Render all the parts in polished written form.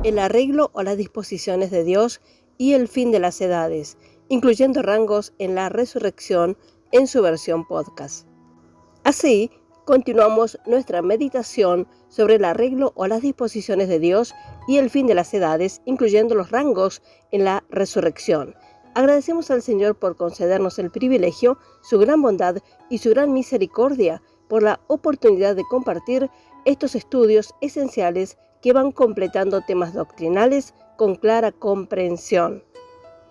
el arreglo o las disposiciones de Dios y el fin de las edades, incluyendo rangos en la resurrección en su versión podcast. Así, continuamos nuestra meditación sobre el arreglo o las disposiciones de Dios y el fin de las edades, incluyendo los rangos en la resurrección. Agradecemos al Señor por concedernos el privilegio, su gran bondad y su gran misericordia por la oportunidad de compartir estos estudios esenciales que van completando temas doctrinales con clara comprensión.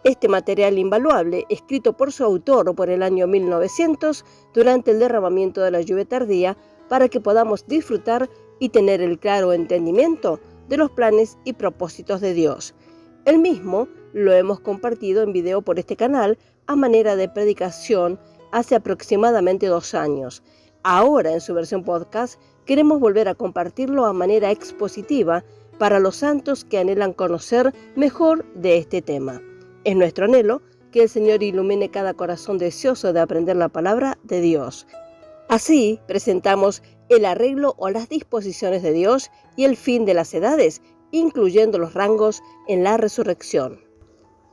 Este material invaluable, escrito por su autor por el año 1900, durante el derramamiento de la lluvia tardía, para que podamos disfrutar y tener el claro entendimiento de los planes y propósitos de Dios. El mismo lo hemos compartido en video por este canal a manera de predicación hace aproximadamente 2 años. Ahora, en su versión podcast, queremos volver a compartirlo a manera expositiva para los santos que anhelan conocer mejor de este tema. Es nuestro anhelo que el Señor ilumine cada corazón deseoso de aprender la palabra de Dios. Así presentamos el arreglo o las disposiciones de Dios y el fin de las edades, incluyendo los rangos en la resurrección,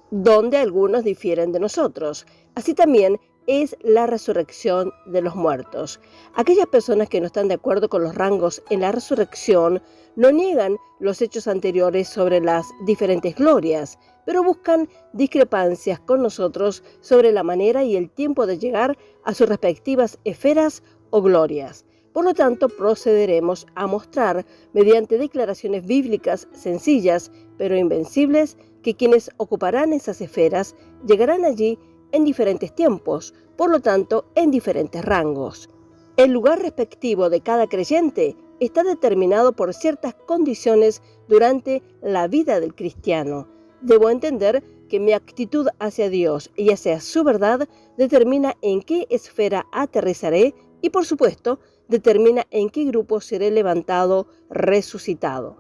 donde algunos difieren de nosotros. Así también es la resurrección de los muertos. Aquellas personas que no están de acuerdo con los rangos en la resurrección no niegan los hechos anteriores sobre las diferentes glorias, pero buscan discrepancias con nosotros sobre la manera y el tiempo de llegar a sus respectivas esferas o glorias. Por lo tanto, procederemos a mostrar, mediante declaraciones bíblicas sencillas pero invencibles, que quienes ocuparán esas esferas llegarán allí en diferentes tiempos, por lo tanto, en diferentes rangos. El lugar respectivo de cada creyente está determinado por ciertas condiciones durante la vida del cristiano. Debo entender que mi actitud hacia Dios y hacia su verdad determina en qué esfera aterrizaré y, por supuesto, determina en qué grupo seré levantado, resucitado.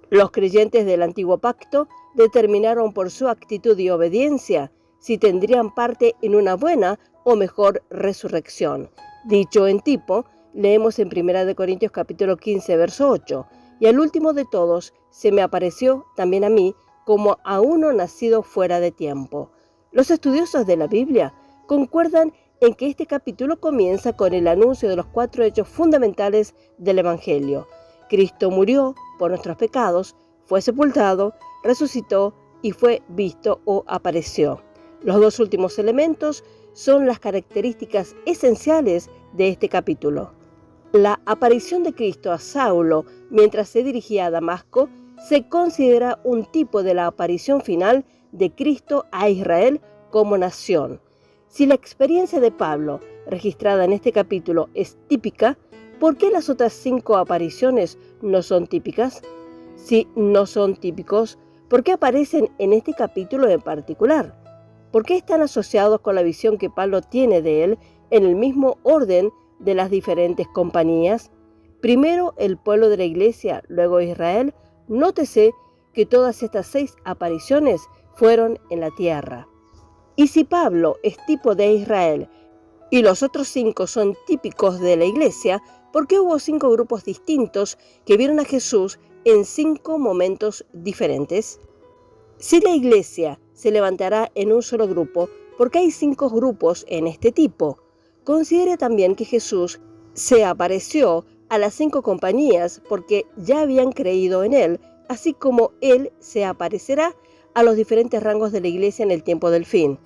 Los creyentes del Antiguo Pacto determinaron por su actitud y obediencia si tendrían parte en una buena o mejor resurrección. Dicho en tipo, leemos en 1 Corintios capítulo 15, verso 8, y al último de todos se me apareció también a mí como a uno nacido fuera de tiempo. Los estudiosos de la Biblia concuerdan en que este capítulo comienza con el anuncio de los 4 hechos fundamentales del Evangelio. Cristo murió por nuestros pecados, fue sepultado, resucitó y fue visto o apareció. Los 2 últimos elementos son las características esenciales de este capítulo. La aparición de Cristo a Saulo mientras se dirigía a Damasco se considera un tipo de la aparición final de Cristo a Israel como nación. Si la experiencia de Pablo, registrada en este capítulo, es típica, ¿por qué las otras 5 apariciones no son típicas? Si no son típicos, ¿por qué aparecen en este capítulo en particular? ¿Por qué están asociados con la visión que Pablo tiene de él en el mismo orden de las diferentes compañías? Primero el pueblo de la iglesia, luego Israel. Nótese que todas estas 6 apariciones fueron en la tierra. Y si Pablo es tipo de Israel y los otros 5 son típicos de la iglesia, ¿por qué hubo 5 grupos distintos que vieron a Jesús en 5 momentos diferentes? Si la iglesia se levantará en un solo grupo, ¿por qué hay 5 grupos en este tipo? Considere también que Jesús se apareció a las 5 compañías porque ya habían creído en él, así como él se aparecerá a los diferentes rangos de la iglesia en el tiempo del fin.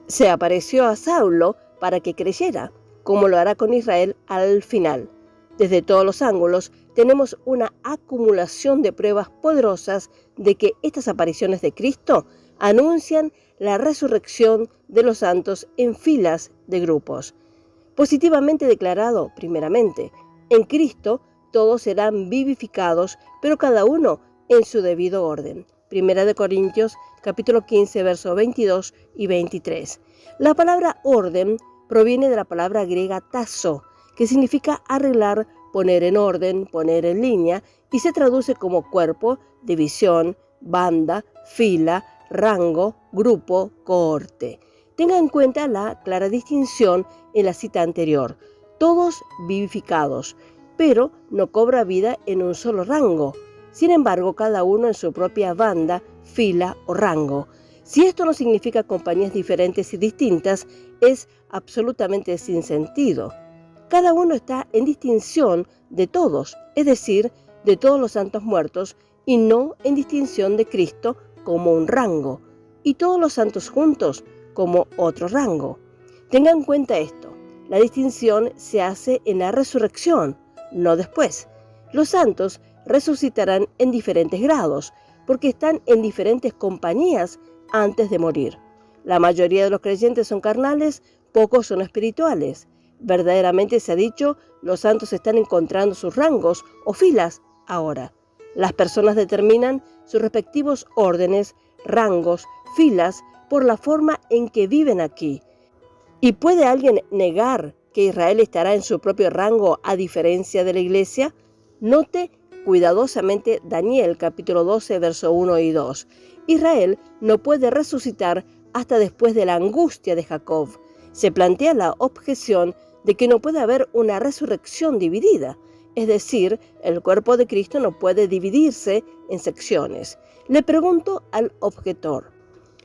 Se apareció a Saulo para que creyera, como lo hará con Israel al final. Desde todos los ángulos tenemos una acumulación de pruebas poderosas de que estas apariciones de Cristo anuncian la resurrección de los santos en filas de grupos. Positivamente declarado, primeramente, en Cristo todos serán vivificados, pero cada uno en su debido orden. 1 Corintios capítulo 15, versos 22 y 23. La palabra orden proviene de la palabra griega tazo, que significa arreglar, poner en orden, poner en línea, y se traduce como cuerpo, división, banda, fila, rango, grupo, cohorte. Tenga en cuenta la clara distinción en la cita anterior. Todos vivificados, pero no cobra vida en un solo rango. Sin embargo, cada uno en su propia banda, fila o rango. Si esto no significa compañías diferentes y distintas, es absolutamente sin sentido. Cada uno está en distinción de todos, es decir, de todos los santos muertos, y no en distinción de Cristo como un rango, y todos los santos juntos como otro rango. Tengan en cuenta esto, la distinción se hace en la resurrección, no después. Los santos resucitarán en diferentes grados, porque están en diferentes compañías antes de morir. La mayoría de los creyentes son carnales, pocos son espirituales. Verdaderamente se ha dicho, los santos están encontrando sus rangos o filas ahora. Las personas determinan sus respectivos órdenes, rangos, filas, por la forma en que viven aquí. ¿Y puede alguien negar que Israel estará en su propio rango a diferencia de la iglesia? Note cuidadosamente Daniel capítulo 12, verso 1 y 2. Israel no puede resucitar hasta después de la angustia de Jacob. Se plantea la objeción de que no puede haber una resurrección dividida, es decir, el cuerpo de Cristo no puede dividirse en secciones. Le pregunto al objetor,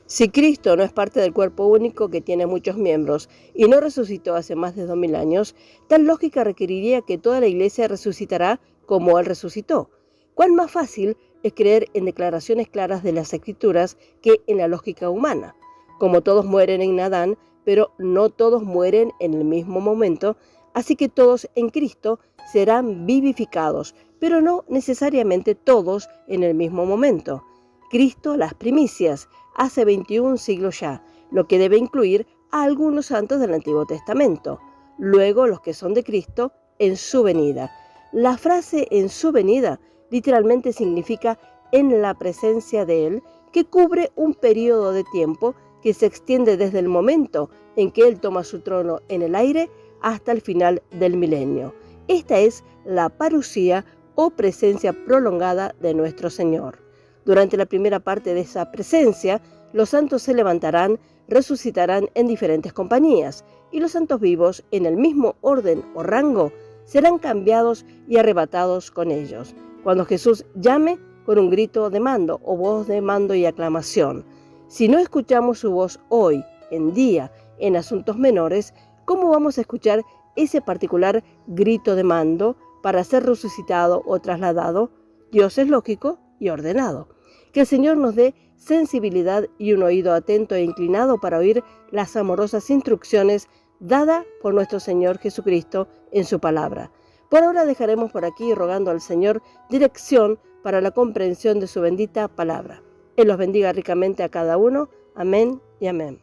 si Cristo no es parte del cuerpo único que tiene muchos miembros y no resucitó hace más de 2000 años, tal lógica requeriría que toda la iglesia resucitará como Él resucitó. ¿Cuán más fácil es creer en declaraciones claras de las Escrituras que en la lógica humana? Como todos mueren en Adán, pero no todos mueren en el mismo momento, así que todos en Cristo serán vivificados, pero no necesariamente todos en el mismo momento. Cristo las primicias, hace 21 siglos ya, lo que debe incluir a algunos santos del Antiguo Testamento. Luego los que son de Cristo en su venida. La frase en su venida literalmente significa en la presencia de Él, que cubre un periodo de tiempo que se extiende desde el momento en que Él toma su trono en el aire hasta el final del milenio. Esta es la parusía o presencia prolongada de nuestro Señor. Durante la primera parte de esa presencia, los santos se levantarán, resucitarán en diferentes compañías, y los santos vivos, en el mismo orden o rango, serán cambiados y arrebatados con ellos, cuando Jesús llame con un grito de mando o voz de mando y aclamación. Si no escuchamos su voz hoy, en día, en asuntos menores, ¿cómo vamos a escuchar ese particular grito de mando para ser resucitado o trasladado? Dios es lógico y ordenado. Que el Señor nos dé sensibilidad y un oído atento e inclinado para oír las amorosas instrucciones dadas por nuestro Señor Jesucristo en su palabra. Por ahora dejaremos por aquí rogando al Señor dirección para la comprensión de su bendita palabra. Él los bendiga ricamente a cada uno. Amén y amén.